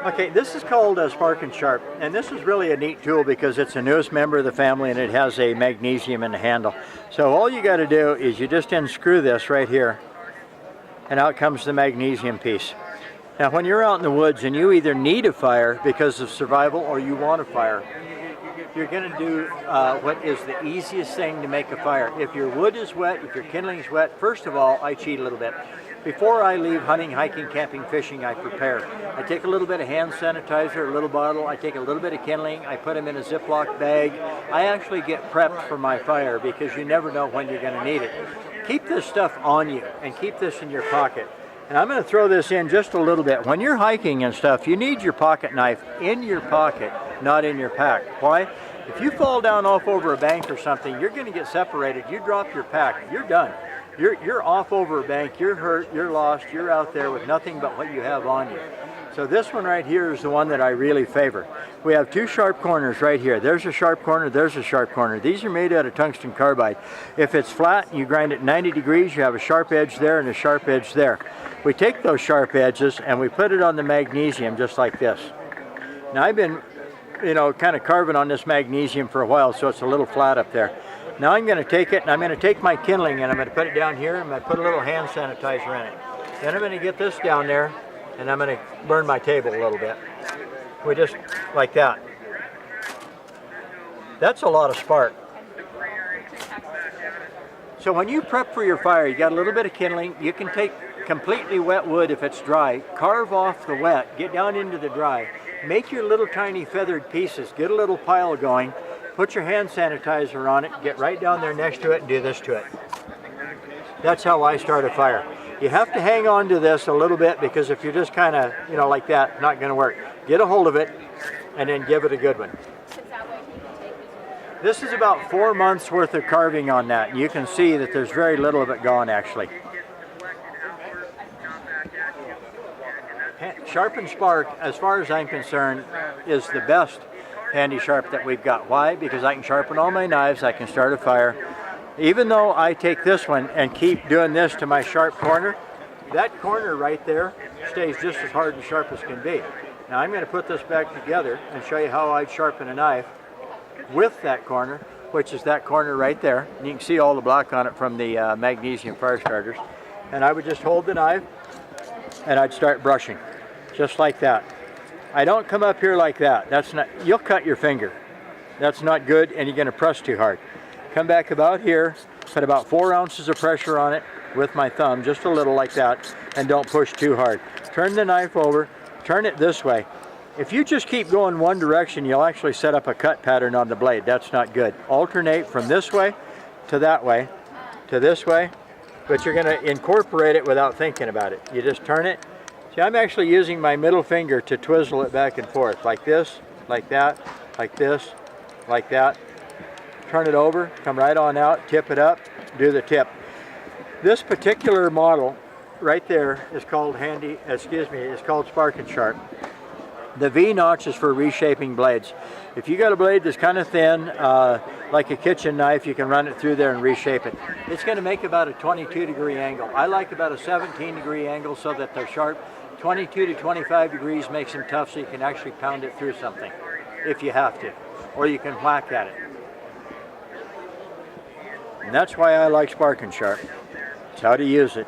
Okay, this is called Spark and Sharp, and this is really a neat tool because it's the newest member of the family and it has a magnesium in the handle. So all you got to do is you just unscrew this right here, and out comes the magnesium piece. Now when you're out in the woods and you either need a fire because of survival or you want a fire, you're going to do what is the easiest thing to make a fire. If your wood is wet, if your kindling is wet, first of all, I cheat a little bit. Before I leave hunting, hiking, camping, fishing, I prepare. I take a little bit of hand sanitizer, a little bottle, I take a little bit of kindling, I put them in a Ziploc bag. I actually get prepped for my fire because you never know when you're going to need it. Keep this stuff on you and keep this in your pocket. And I'm going to throw this in just a little bit. When you're hiking and stuff, you need your pocket knife in your pocket, not in your pack. Why? If you fall down off over a bank or something, you're going to get separated. You drop your pack, you're done. You're off over a bank, you're hurt, you're lost, you're out there with nothing but what you have on you. So this one right here is the one that I really favor. We have two sharp corners right here. There's a sharp corner, there's a sharp corner. These are made out of tungsten carbide. If it's flat, you grind it 90 degrees, you have a sharp edge there and a sharp edge there. We take those sharp edges and we put it on the magnesium just like this. Now I've been, kind of carving on this magnesium for a while, so it's a little flat up there. Now I'm going to take it and I'm going to take my kindling and I'm going to put it down here and I'm going to put a little hand sanitizer in it. Then I'm going to get this down there and I'm going to burn my table a little bit. We just like that. That's a lot of spark. So when you prep for your fire, you got a little bit of kindling. You can take completely wet wood if it's dry, carve off the wet, get down into the dry, make your little tiny feathered pieces, get a little pile going, put your hand sanitizer on it, get right down there next to it and do this to it. That's how I start a fire. You have to hang on to this a little bit because if you're just kind of, like that, not going to work. Get a hold of it and then give it a good one. This is about 4 months worth of carving on that. And you can see that there's very little of it gone actually. Sharp and Spark, as far as I'm concerned, is the best handy sharp that we've got. Why? Because I can sharpen all my knives, I can start a fire. Even though I take this one and keep doing this to my sharp corner, that corner right there stays just as hard and sharp as can be. Now I'm going to put this back together and show you how I'd sharpen a knife with that corner, which is that corner right there. And you can see all the black on it from the magnesium fire starters. And I would just hold the knife and I'd start brushing, just like that. I don't come up here like that. That's not, you'll cut your finger. That's not good and you're going to press too hard. Come back about here, put about 4 ounces of pressure on it with my thumb, just a little like that, and don't push too hard. Turn the knife over, turn it this way. If you just keep going one direction, you'll actually set up a cut pattern on the blade. That's not good. Alternate from this way to that way to this way, but you're going to incorporate it without thinking about it. You just turn it. See, I'm actually using my middle finger to twizzle it back and forth, like this, like that, like this, like that. Turn it over, come right on out, tip it up, do the tip. This particular model right there is called it's called Spark and Sharp. The V notch is for reshaping blades. If you got a blade that's kind of thin, like a kitchen knife, you can run it through there and reshape it. It's going to make about a 22-degree angle. I like about a 17-degree angle so that they're sharp. 22 to 25 degrees makes them tough so you can actually pound it through something if you have to, or you can whack at it. And that's why I like Spark and Sharp. It's how to use it.